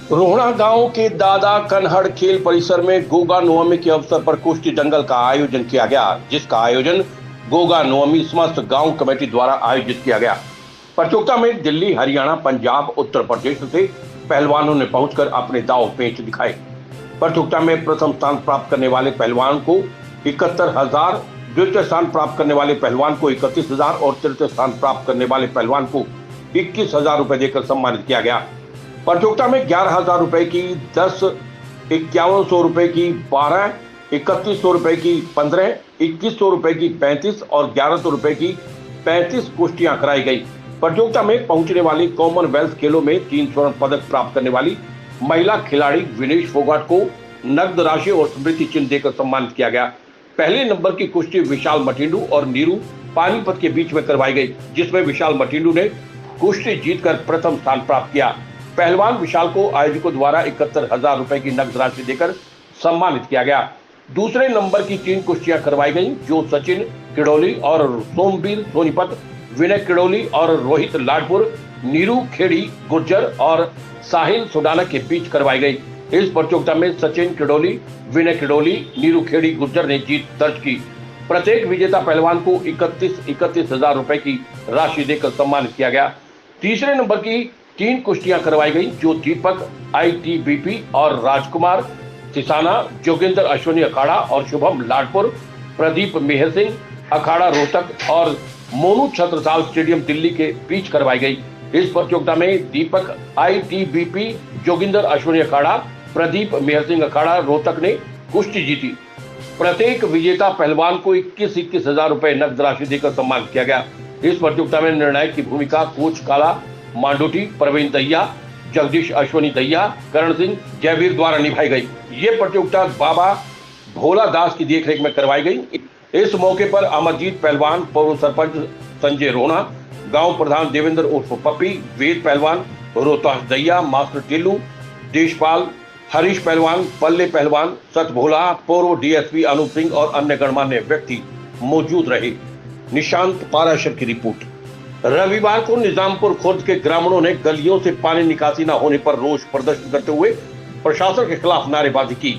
रोहड़ा गांव के दादा कन्हड़ खेल परिसर में गोगा नवमी के अवसर पर कुश्ती दंगल का आयोजन किया गया, जिसका आयोजन गोगा नवमी समस्त गांव कमेटी द्वारा आयोजित किया गया। प्रतियोगिता में दिल्ली, हरियाणा, पंजाब, उत्तर प्रदेश से पहलवानों ने पहुंचकर अपने दांव पेच दिखाए। प्रतियोगिता में प्रथम स्थान प्राप्त करने वाले पहलवान को 71,000, द्वितीय स्थान प्राप्त करने वाले पहलवान को 31,000 और तृतीय स्थान प्राप्त करने वाले पहलवान को 21,000 रुपए देकर सम्मानित किया गया। प्रतियोगिता में 11,000 रुपए की 10, 5100 रुपए की 12, 3100 रुपए की 15, 2100 रुपए की 35 और 1100 रुपए की 35 कुश्तियां कराई गई। प्रतियोगिता में पहुंचने वाली कॉमनवेल्थ खेलों में 3 स्वर्ण पदक प्राप्त करने वाली महिला खिलाड़ी विनेश फोगाट को नकद राशि और स्मृति चिन्ह देकर सम्मानित किया गया। पहले नंबर की कुश्ती विशाल मटिंडू और नीरू पानीपत के बीच में करवाई गई, जिसमें विशाल मटिंडू ने कुश्ती जीतकर प्रथम स्थान प्राप्त किया। पहलवान विशाल को आयोजकों द्वारा 71,000 रुपए की नकद राशि देकर सम्मानित किया गया। दूसरे नंबर की 3 कुश्तियां करवाई गईं, जो सचिन किडोली और सोमवीर सोनीपत, विनय किडोली और रोहित लाडपुर, नीरू खेड़ी गुर्जर और साहिल सुडाना के बीच करवाई गई। इस प्रतियोगिता में सचिन किडोली, विनय किडोली, नीरू खेड़ी गुर्जर ने जीत दर्ज की। प्रत्येक विजेता पहलवान को 31,000 रुपए की राशि देकर सम्मानित किया गया। तीसरे नंबर की 3 कुश्तियां करवाई गई, जो दीपक ITBP और राजकुमार तिसाना, जोगिंदर अश्विनी अखाड़ा और शुभम लाडपुर, प्रदीप मेहर सिंह अखाड़ा रोहतक और मोनू छत्रसाल स्टेडियम दिल्ली के बीच करवाई गई। इस प्रतियोगिता में दीपक ITBP, जोगिंदर अश्विनी अखाड़ा, प्रदीप मेहर सिंह अखाड़ा रोहतक ने कुश्ती जीती। प्रत्येक विजेता पहलवान को 21,000 रुपए नकद राशि देकर सम्मानित किया गया। इस प्रतियोगिता में निर्णायक की भूमिका कोच काला मांडोटी, प्रवीण दहिया, जगदीश अश्वनी दहिया, करण सिंह, जयवीर द्वारा निभाई गई। ये प्रतियोगिता बाबा भोला दास की देखरेख में करवाई गई। इस मौके पर अमरजीत पहलवान, पूर्व सरपंच संजय रोना, गांव प्रधान देवेंद्र उर्फ पप्पी, वेद पहलवान, रोहतास दहिया, मास्टर टिल्लू, देशपाल, हरीश पहलवान, पल्ले पहलवान, सच भोला, पूर्व DSP अनूप सिंह और अन्य गणमान्य व्यक्ति मौजूद रहे। निशांत पाराशर की रिपोर्ट। रविवार को निजामपुर खुर्द के ग्रामीणों ने गलियों से पानी निकासी न होने पर रोष प्रदर्शन करते हुए प्रशासन के खिलाफ नारेबाजी की।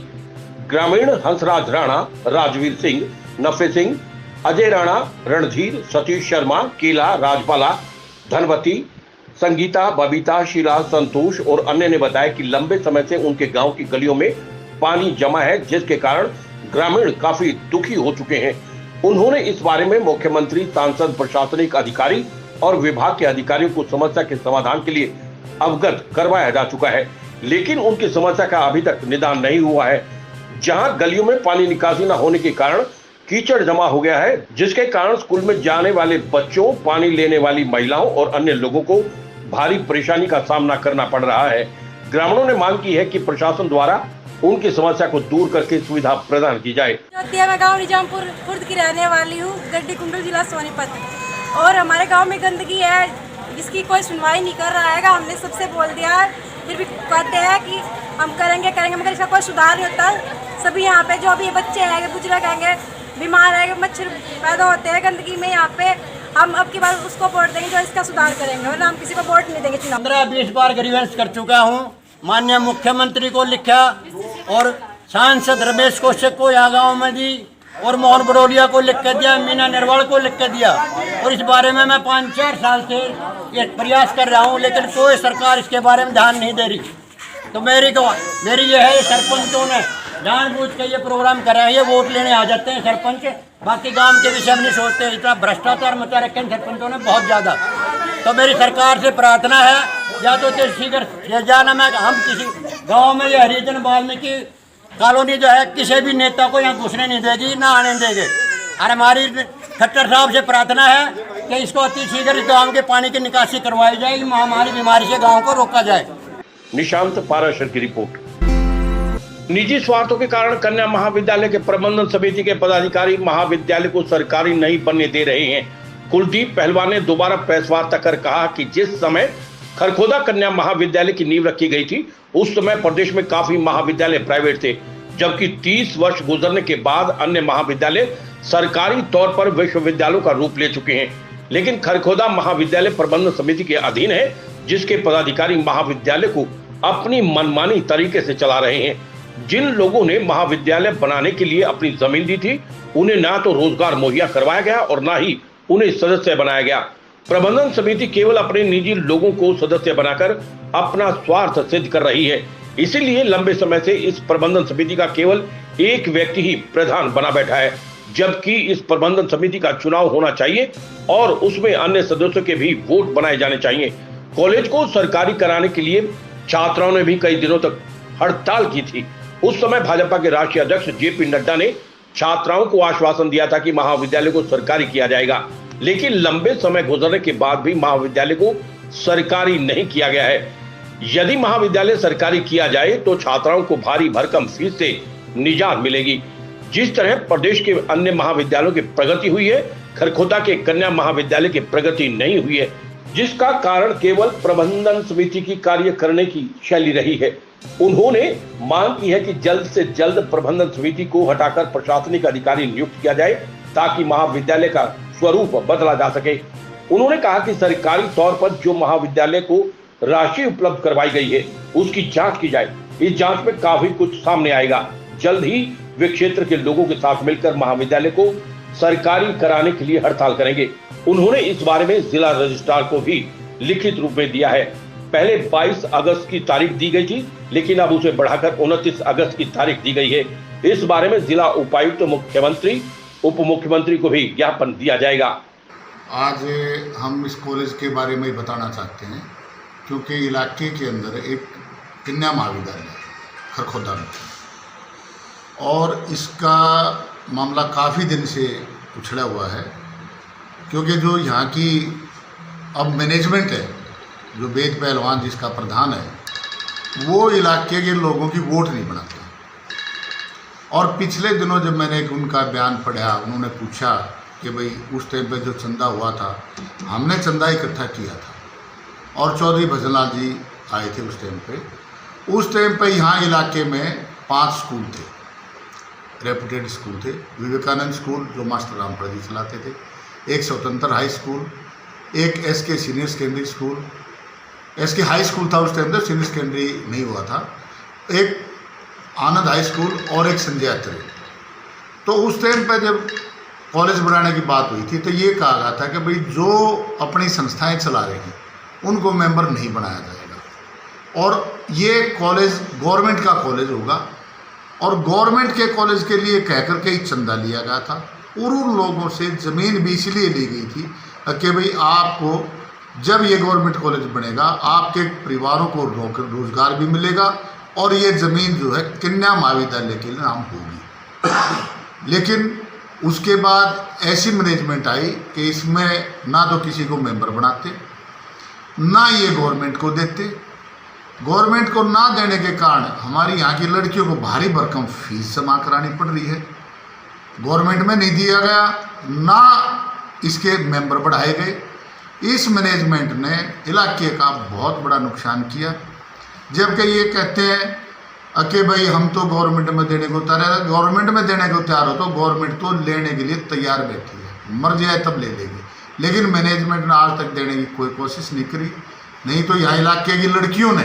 ग्रामीण हंसराज राणा, राजवीर सिंह, नफे सिंह, अजय राणा, रणधीर, सतीश शर्मा, केला, राजबाला, धनवती, संगीता, बबीता, शीला, संतोष और अन्य ने बताया कि लंबे समय से उनके गांव की गलियों में पानी जमा है, जिसके कारण ग्रामीण काफी दुखी हो चुके हैं। उन्होंने इस बारे में मुख्यमंत्री, सांसद, प्रशासनिक अधिकारी और विभाग के अधिकारियों को समस्या के समाधान के लिए अवगत करवाया जा चुका है, लेकिन उनकी समस्या का अभी तक निदान नहीं हुआ है। जहां गलियों में पानी निकासी न होने के कारण कीचड़ जमा हो गया है, जिसके कारण स्कूल में जाने वाले बच्चों, पानी लेने वाली महिलाओं और अन्य लोगों को भारी परेशानी का सामना करना पड़ रहा है। ग्रामीणों ने मांग की है कि प्रशासन द्वारा उनकी समस्या को दूर करके सुविधा प्रदान की जाए। मैं गाँव निजामपुर खुर्द की रहने वाली हूँ, गड्डी कुंडल, जिला सोनीपत। और हमारे गांव में गंदगी है, जिसकी कोई सुनवाई नहीं कर रहा है। हमने सबसे बोल दिया है, फिर भी कहते हैं कि हम करेंगे, मगर इसका कोई सुधार नहीं होता। सभी यहाँ पे जो भी बच्चे हैं, बुजुर्ग हैं, बीमार है, मच्छर पैदा होते हैं गंदगी में। यहाँ पे हम अब की बार उसको वोट देंगे जो इसका सुधार करेंगे, वरना हम किसी को वोट नहीं देंगे। 15-20 बार ग्रीवेंस कर चुका हूँ, माननीय मुख्यमंत्री को लिखा और सांसद रमेश कौशिक को यहाँ गाँव में दी और मोहन बड़ोलिया को लिख कर दिया, मीना निर्वाल को लिख कर दिया। और इस बारे में मैं 5-4 साल से ये प्रयास कर रहा हूँ, लेकिन कोई सरकार इसके बारे में ध्यान नहीं दे रही। तो मेरी ये है, सरपंचों ने जानबूझ के ये प्रोग्राम करा है। ये वोट लेने आ जाते हैं सरपंच, बाकी गांव के विषय में नहीं सोचते। इतना भ्रष्टाचार मचा रखे हैं सरपंचों ने बहुत ज़्यादा। तो मेरी सरकार से प्रार्थना है, या तो शीघ्र जाना, मैं हम किसी गाँव में ये हरिजन वाल्मीकि कॉलोनी जो है, किसी भी नेता को यहाँ घुसने नहीं देगी, ना आने देंगे। और हमारी खट्टर साहब से प्रार्थना है कि इसको अति शीघ्र इस गाँव के पानी की निकासी करवाई जाए, महामारी बीमारी से गाँव को रोका जाए। निशांत पाराशर की रिपोर्ट। निजी स्वार्थों के कारण कन्या महाविद्यालय के प्रबंधन समिति के पदाधिकारी महाविद्यालय को सरकारी नहीं बनने दे रहे हैं। कुलदीप पहलवान ने दोबारा प्रेस वार्ता कर कहा कि जिस समय खरखोदा कन्या महाविद्यालय की नींव रखी गई थी, उस समय प्रदेश में काफी महाविद्यालय प्राइवेट थे, जबकि 30 वर्ष गुजरने के बाद अन्य महाविद्यालय सरकारी तौर पर विश्वविद्यालयों का रूप ले चुके हैं। लेकिन खरखोदा महाविद्यालय प्रबंधन समिति के अधीन है, जिसके पदाधिकारी महाविद्यालय को अपनी मनमानी तरीके से चला रहे हैं। जिन लोगों ने महाविद्यालय बनाने के लिए अपनी जमीन दी थी, उन्हें ना तो रोजगार मुहैया करवाया गया और ना ही उन्हें सदस्य बनाया गया। प्रबंधन समिति केवल अपने निजी लोगों को सदस्य बनाकर अपना स्वार्थ सिद्ध कर रही है। इसीलिए लंबे समय से इस प्रबंधन समिति का केवल एक व्यक्ति ही प्रधान बना बैठा है, जबकि इस प्रबंधन समिति का चुनाव होना चाहिए और उसमें अन्य सदस्यों के भी वोट बनाए जाने चाहिए। कॉलेज को सरकारी कराने के लिए छात्राओं ने भी कई दिनों तक हड़ताल की थी। उस समय भाजपा के राष्ट्रीय अध्यक्ष जेपी नड्डा ने छात्राओं को आश्वासन दिया था कि महाविद्यालय को सरकारी किया जाएगा, लेकिन लंबे समय गुजरने के बाद भी महाविद्यालय को सरकारी नहीं किया गया है। यदि महाविद्यालय सरकारी किया जाए तो छात्राओं को भारी भरकम फीस से निजात मिलेगी। जिस तरह प्रदेश के अन्य महाविद्यालयों की प्रगति हुई है, खरखोदा के कन्या महाविद्यालय की प्रगति नहीं हुई है, जिसका कारण केवल प्रबंधन समिति की कार्य करने की शैली रही है। उन्होंने मांग की है कि जल्द से जल्द प्रबंधन समिति को हटाकर प्रशासनिक अधिकारी नियुक्त किया जाए ताकि महाविद्यालय का स्वरूप बदला जा सके। उन्होंने कहा कि सरकारी तौर पर जो महाविद्यालय को राशि उपलब्ध करवाई गई है उसकी जांच की जाए। इस जांच में काफी कुछ सामने आएगा। जल्द ही वे क्षेत्र के लोगों के साथ मिलकर महाविद्यालय को सरकारी कराने के लिए हड़ताल करेंगे। उन्होंने इस बारे में जिला रजिस्ट्रार को भी लिखित रूप में दिया है। पहले 22 अगस्त की तारीख दी गई थी, लेकिन अब उसे बढ़ाकर 29 अगस्त की तारीख दी गई है। इस बारे में जिला उपायुक्त, मुख्यमंत्री, उप मुख्यमंत्री को भी ज्ञापन दिया जाएगा। आज हम इस कॉलेज के बारे में बताना चाहते हैं, क्योंकि इलाके के अंदर एक कन्या महाविद्यालय खरखोदा में, और इसका मामला काफ़ी दिन से उछड़ा हुआ है, क्योंकि जो यहाँ की अब मैनेजमेंट है, जो वेद पहलवान जिसका प्रधान है, वो इलाके के लोगों की वोट नहीं बनाता। और पिछले दिनों जब मैंने उनका बयान पढ़ा, उन्होंने पूछा कि भाई उस टाइम पे जो चंदा हुआ था, हमने चंदा इकट्ठा किया था, और चौधरी भजनलाल जी आए थे उस टाइम पे। उस टाइम पे यहाँ इलाके में 5 स्कूल थे, रेपुटेड स्कूल थे। विवेकानंद स्कूल जो मास्टर रामपुर जी चलाते थे, एक स्वतंत्र हाई स्कूल, एक SK senior secondary school, SK high school था उस टाइम पे, सीनियर सेकेंडरी नहीं हुआ था, एक आनंद हाई स्कूल और एक संजय अत्रे। तो उस टाइम पे जब कॉलेज बनाने की बात हुई थी तो ये कहा गया था कि भाई जो अपनी संस्थाएं चला रहे हैं उनको मेंबर नहीं बनाया जाएगा, और ये कॉलेज गवर्नमेंट का कॉलेज होगा, और गवर्नमेंट के कॉलेज के लिए कह करके ही चंदा लिया गया था। और उन लोगों से ज़मीन भी इसलिए ली गई थी कि भाई आपको जब ये गवर्नमेंट कॉलेज बनेगा आपके परिवारों को रोजगार भी मिलेगा, और ये ज़मीन जो है कन्या महाविद्यालय के नाम होगी। लेकिन उसके बाद ऐसी मैनेजमेंट आई कि इसमें ना तो किसी को मेंबर बनाते, ना ये गवर्नमेंट को देते। गवर्नमेंट को ना देने के कारण हमारी यहाँ की लड़कियों को भारी भरकम फीस जमा करानी पड़ रही है। गवर्नमेंट में नहीं दिया गया, ना इसके मेंबर बढ़ाए गए। इस मैनेजमेंट ने इलाके का बहुत बड़ा नुकसान किया। जबकि ये कहते हैं कि भाई हम तो गवर्नमेंट में देने को तैयार है, गवर्नमेंट में देने को तैयार हो तो गवर्नमेंट तो लेने के लिए तैयार बैठी है, मर जाए तब ले लेगी। लेकिन मैनेजमेंट ने आज तक देने की कोई कोशिश नहीं करी। नहीं तो यहाँ इलाके की लड़कियों ने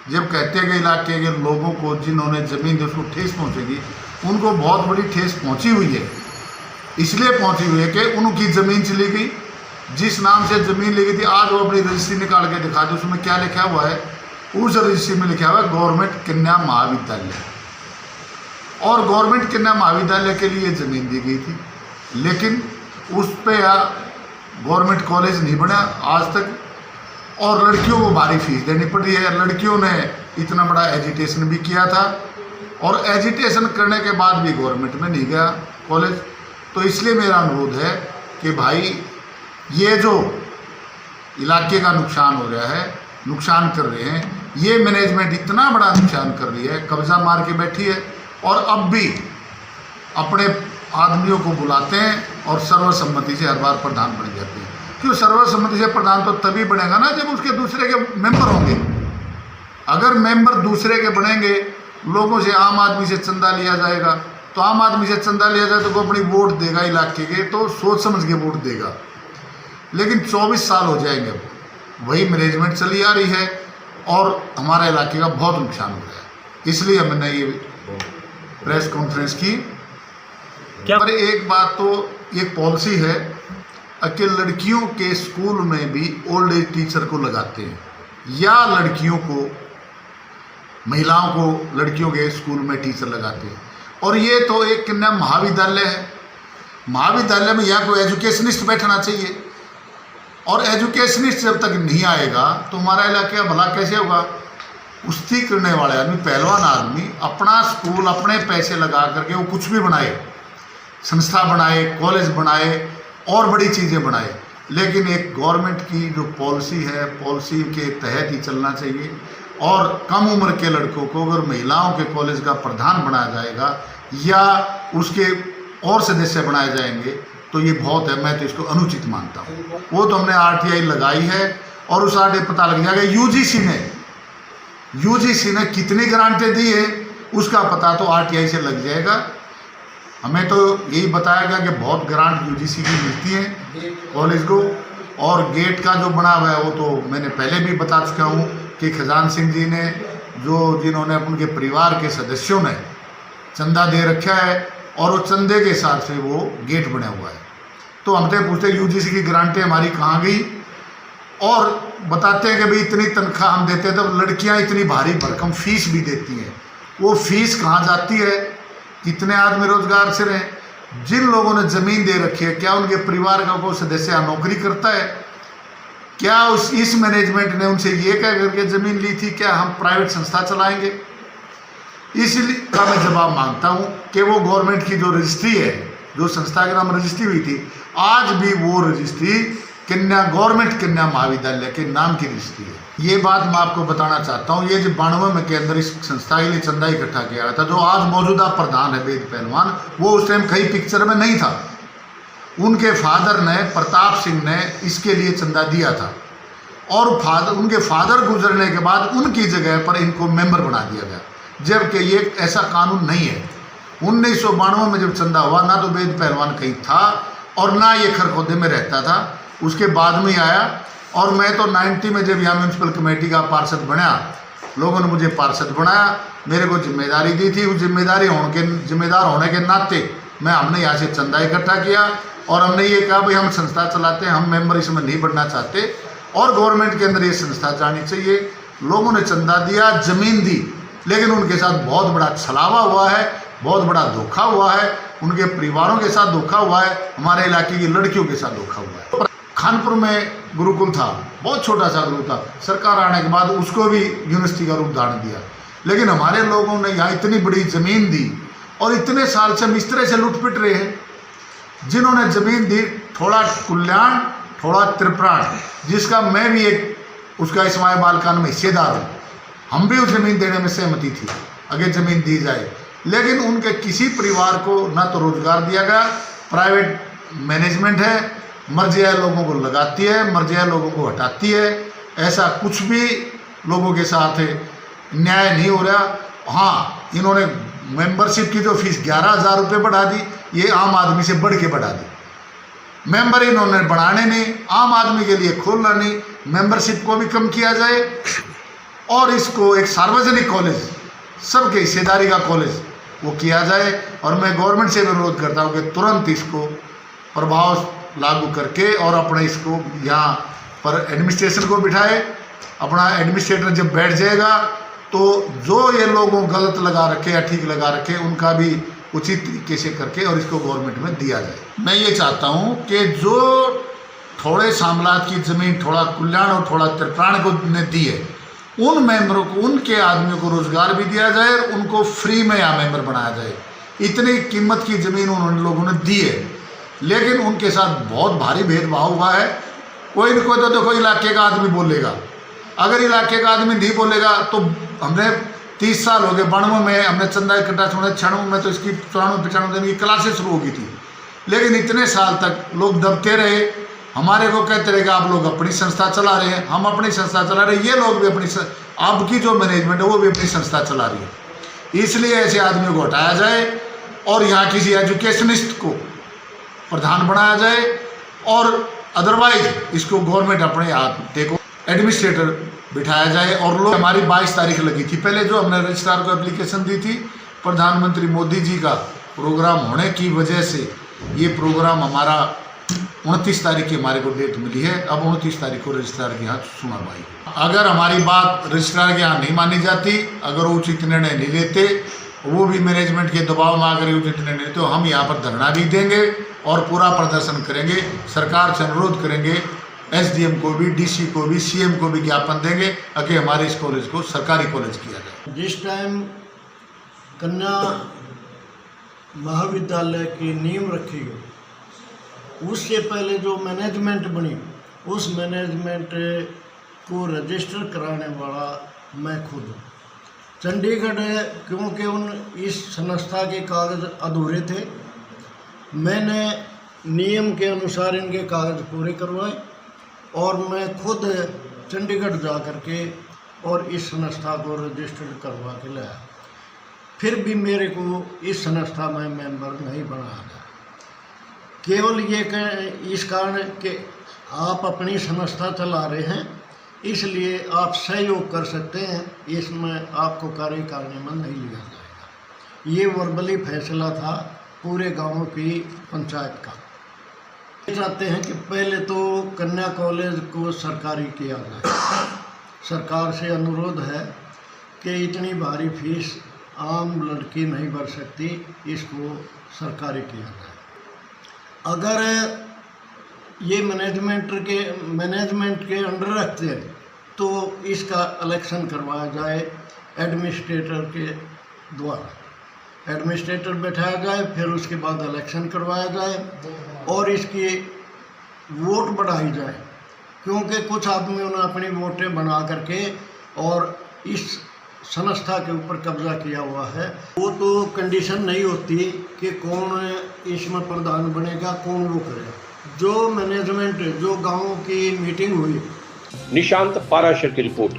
जब कहते हैं कि इलाके के लोगों को जिन्होंने ज़मीन दी उसको ठेस पहुँचेगी, उनको बहुत बड़ी ठेस पहुँची हुई है। इसलिए पहुँची हुई है कि उनकी ज़मीन चली गई, जिस नाम से ज़मीन ली गई थी। आज वो अपनी रजिस्ट्री निकाल के दिखा दो, उसमें क्या लिखा हुआ है। उस रजिस्ट्री में लिखा हुआ है गवर्नमेंट कन्या महाविद्यालय, और गवर्नमेंट कन्या महाविद्यालय के लिए ज़मीन दी गई थी, लेकिन उस पर गवर्नमेंट कॉलेज नहीं बना आज तक, और लड़कियों को भारी फीस देनी पड़ रही है। लड़कियों ने इतना बड़ा एजिटेशन भी किया था, और एजिटेशन करने के बाद भी गवर्नमेंट में नहीं गया कॉलेज। तो इसलिए मेरा अनुरोध है कि भाई ये जो इलाके का नुकसान हो रहा है, नुकसान कर रहे हैं, ये मैनेजमेंट इतना बड़ा नुकसान कर रही है, कब्जा मार के बैठी है, और अब भी अपने आदमियों को बुलाते हैं और सर्वसम्मति से हर बार प्रधान बन जाते हैं। क्यों सर्वसम्मति से प्रधान तो तभी बनेगा ना जब उसके दूसरे के मेंबर होंगे। अगर मेंबर दूसरे के बनेंगे, लोगों से, आम आदमी से चंदा लिया जाएगा, तो आम आदमी से चंदा लिया जाए तो वो अपनी वोट देगा इलाके के, तो सोच समझ के वोट देगा। लेकिन 24 साल हो जाएंगे, वही मैनेजमेंट चली आ रही है, और हमारे इलाके का बहुत नुकसान हो गया। इसलिए हमने ये प्रेस कॉन्फ्रेंस की। क्या पर एक बात तो एक पॉलिसी है कि लड़कियों के स्कूल में भी ओल्ड एज टीचर को लगाते हैं, या लड़कियों को, महिलाओं को लड़कियों के स्कूल में टीचर लगाते हैं। और ये तो एक कितना महाविद्यालय है, महाविद्यालय में यहाँ कोई एजुकेशनिस्ट बैठना चाहिए, और एजुकेशनिस्ट जब तक नहीं आएगा तो हमारा इलाके का भला कैसे होगा। कुश्ती करने वाले आदमी, पहलवान आदमी अपना स्कूल अपने पैसे लगा करके वो कुछ भी बनाए, संस्था बनाए, कॉलेज बनाए और बड़ी चीज़ें बनाए, लेकिन एक गवर्नमेंट की जो पॉलिसी है, पॉलिसी के तहत ही चलना चाहिए। और कम उम्र के लड़कों को अगर महिलाओं के कॉलेज का प्रधान बनाया जाएगा या उसके और सदस्य बनाए जाएंगे तो ये बहुत है, मैं तो इसको अनुचित मानता हूँ। वो तो हमने RTI लगाई है और उस RTI पता लग जाएगा यूजीसी ने कितनी ग्रांटें दी है उसका पता तो RTI से लग जाएगा। हमें तो यही बताया गया कि बहुत ग्रांट यूजीसी की मिलती है कॉलेज को, और गेट का जो बना हुआ है वो तो मैंने पहले भी बता चुका हूँ कि खजान सिंह जी ने जिन्होंने उनके परिवार के सदस्यों ने चंदा दे रखा है और वो चंदे के हिसाब से वो गेट बना हुआ है। तो हमसे पूछते यूजीसी की ग्रांटें हमारी कहाँ गई, और बताते हैं कि भाई इतनी तनख्वाह हम देते हैं, तो लड़कियाँ इतनी भारी भरकम फीस भी देती हैं, वो फीस कहाँ जाती है, कितने आदमी रोजगार से रहे। जिन लोगों ने ज़मीन दे रखी है क्या उनके परिवार का कोई सदस्य नौकरी करता है? क्या इस मैनेजमेंट ने उनसे ये कह करके ज़मीन ली थी क्या हम प्राइवेट संस्था चलाएंगे? इसलिए का मैं जवाब मांगता हूँ कि वो गवर्नमेंट की जो रजिस्ट्री है, जो संस्था के नाम रजिस्ट्री हुई थी, आज भी वो रजिस्ट्री गवर्नमेंट कन्या महाविद्यालय के नाम की रजिस्ट्री है। ये बात मैं आपको बताना चाहता हूँ। ये जो 92 में के अंदर इस संस्था के लिए चंदा इकट्ठा किया गया था, जो आज मौजूदा प्रधान है वेद पहलवान, वो उस टाइम कहीं पिक्चर में नहीं था। उनके फादर ने, प्रताप सिंह ने, इसके लिए चंदा दिया था, और उनके फादर गुजरने के बाद उनकी जगह पर इनको मेंबर बना दिया गया, जबकि ये ऐसा कानून नहीं है। 1992 में जब चंदा हुआ ना तो वेद पहलवान कहीं था और ना ये खरखोदे में रहता था, उसके बाद में आया। और मैं तो 90 में जब यहाँ म्यूनसिपल कमेटी का पार्षद बना, लोगों ने मुझे पार्षद बनाया, मेरे को जिम्मेदारी दी थी। उस जिम्मेदार होने के नाते हमने यहाँ से चंदा इकट्ठा किया और हमने ये कहा भाई हम संस्था चलाते हैं, हम मेंबर इसमें नहीं बढ़ना चाहते और गवर्नमेंट के अंदर ये संस्था जानी चाहिए। लोगों ने चंदा दिया, ज़मीन दी, लेकिन उनके साथ बहुत बड़ा छलावा हुआ है, बहुत बड़ा धोखा हुआ है, उनके परिवारों के साथ धोखा हुआ है, हमारे इलाके की लड़कियों के साथ धोखा हुआ है। खानपुर में गुरुकुल था, बहुत छोटा सा गुरुकुल था, सरकार आने के बाद उसको भी यूनिवर्सिटी का रूप धारण दिया, लेकिन हमारे लोगों ने यहाँ इतनी बड़ी ज़मीन दी और इतने साल से हम इस तरह से लुट पिट रहे हैं। जिन्होंने ज़मीन दी, थोड़ा कल्याण, थोड़ा त्रिप्राण, जिसका मैं भी एक उसका इस्माइल बालकान में हिस्सेदार हूँ, हम भी उस ज़मीन देने में सहमति थी अगर ज़मीन दी जाए, लेकिन उनके किसी परिवार को ना तो रोजगार दिया गया। प्राइवेट मैनेजमेंट है, मर्जिया लोगों को लगाती है, मर्जिया लोगों को हटाती है, ऐसा कुछ भी लोगों के साथ न्याय नहीं हो रहा। हाँ, इन्होंने मेंबरशिप की जो फीस 11,000 रुपये बढ़ा दी, ये आम आदमी से बढ़ के बढ़ा दी। मेंबर इन्होंने बढ़ाने नहीं, आम आदमी के लिए खोलना नहीं, मेंबरशिप को भी कम किया जाए और इसको एक सार्वजनिक कॉलेज, सबके हिस्सेदारी का कॉलेज वो किया जाए। और मैं गवर्नमेंट से अनुरोध करता हूँ कि तुरंत इसको प्रभाव लागू करके और अपने इसको यहाँ पर एडमिनिस्ट्रेशन को बिठाए। अपना एडमिनिस्ट्रेटर जब बैठ जाएगा तो जो ये लोगों गलत लगा रखे या ठीक लगा रखे उनका भी उचित तरीके से करके और इसको गवर्नमेंट में दिया जाए। मैं ये चाहता हूँ कि जो थोड़े सामलात की ज़मीन, थोड़ा कल्याण और थोड़ा त्रिप्राण को ने दी है, उन मेंबरों को, उनके आदमियों को रोज़गार भी दिया जाए और उनको फ्री में यहाँ मेंबर बनाया जाए। इतनी कीमत की ज़मीन उन लोगों ने दी है, लेकिन उनके साथ बहुत भारी भेदभाव हुआ है। कोई न कोई तो देखो इलाके का आदमी बोलेगा, अगर इलाके का आदमी नहीं बोलेगा तो हमने 30 साल हो गए, 92 में हमने चंदा इकट्ठा छोड़ा, 96 में तो इसकी 94-95 दिन की क्लासें शुरू हो गई थी, लेकिन इतने साल तक लोग दबते रहे। हमारे को कहते रहे कि आप लोग अपनी संस्था चला रहे हैं, हम अपनी संस्था चला रहे हैं, ये लोग भी अपनी, अब की जो मैनेजमेंट है वो भी अपनी संस्था चला रही है। इसलिए ऐसे आदमियों को हटाया जाए और यहाँ किसी एजुकेशनिस्ट को प्रधान बनाया जाए और अदरवाइज इसको गवर्नमेंट अपने हाथ देखो। एडमिनिस्ट्रेटर बिठाया जाए। और लोग, हमारी 22 तारीख लगी थी, पहले जो हमने रजिस्ट्रार को एप्लीकेशन दी थी, प्रधानमंत्री मोदी जी का प्रोग्राम होने की वजह से ये प्रोग्राम हमारा 29 तारीख की हमारे को डेट मिली है। अब 29 तारीख को रजिस्ट्रार के यहाँ सुनवाई। अगर हमारी बात रजिस्ट्रार के यहाँ नहीं मानी जाती, अगर वो उचित निर्णय नहीं लेते, वो भी मैनेजमेंट के दबाव में आकर उचित निर्णय लेते, तो हम यहाँ पर धरना भी देंगे और पूरा प्रदर्शन करेंगे। सरकार से अनुरोध करेंगे, एसडीएम को भी, डीसी को भी, सीएम को भी ज्ञापन देंगे कि हमारे इस कॉलेज को सरकारी कॉलेज किया जाए। जिस टाइम कन्या महाविद्यालय की नींव रखी गई, उससे पहले जो मैनेजमेंट बनी, उस मैनेजमेंट को रजिस्टर कराने वाला मैं खुद हूँ। चंडीगढ़, क्योंकि इस संस्था के कागज़ अधूरे थे, मैंने नियम के अनुसार इनके कागज़ पूरे करवाए और मैं खुद चंडीगढ़ जा कर के और इस संस्था को रजिस्टर्ड करवा के लाया। फिर भी मेरे को इस संस्था में मेंबर नहीं बनाया गया, केवल ये इस कारण कि आप अपनी संस्था चला रहे हैं, इसलिए आप सहयोग कर सकते हैं, इसमें आपको कार्यकारिणी में नहीं लिया जाएगा। ये वर्बली फैसला था पूरे गांव की पंचायत का। चाहते हैं कि पहले तो कन्या कॉलेज को सरकारी किया जाए। सरकार से अनुरोध है कि इतनी भारी फीस आम लड़की नहीं भर सकती, इसको सरकारी किया जाए। अगर ये मैनेजमेंट के अंडर रखते हैं तो इसका इलेक्शन करवाया जाए एडमिनिस्ट्रेटर के द्वारा। एडमिनिस्ट्रेटर बैठाया जाए, फिर उसके बाद इलेक्शन करवाया जाए और इसकी वोट बढ़ाई जाए, क्योंकि कुछ आदमियों ने अपनी वोटें बना करके और इस संस्था के ऊपर कब्जा किया हुआ है। वो तो कंडीशन नहीं होती कि कौन इसमें प्रधान बनेगा, कौन वो करेगा। जो मैनेजमेंट, जो गाँव की मीटिंग हुई, निशांत पाराशर की रिपोर्ट।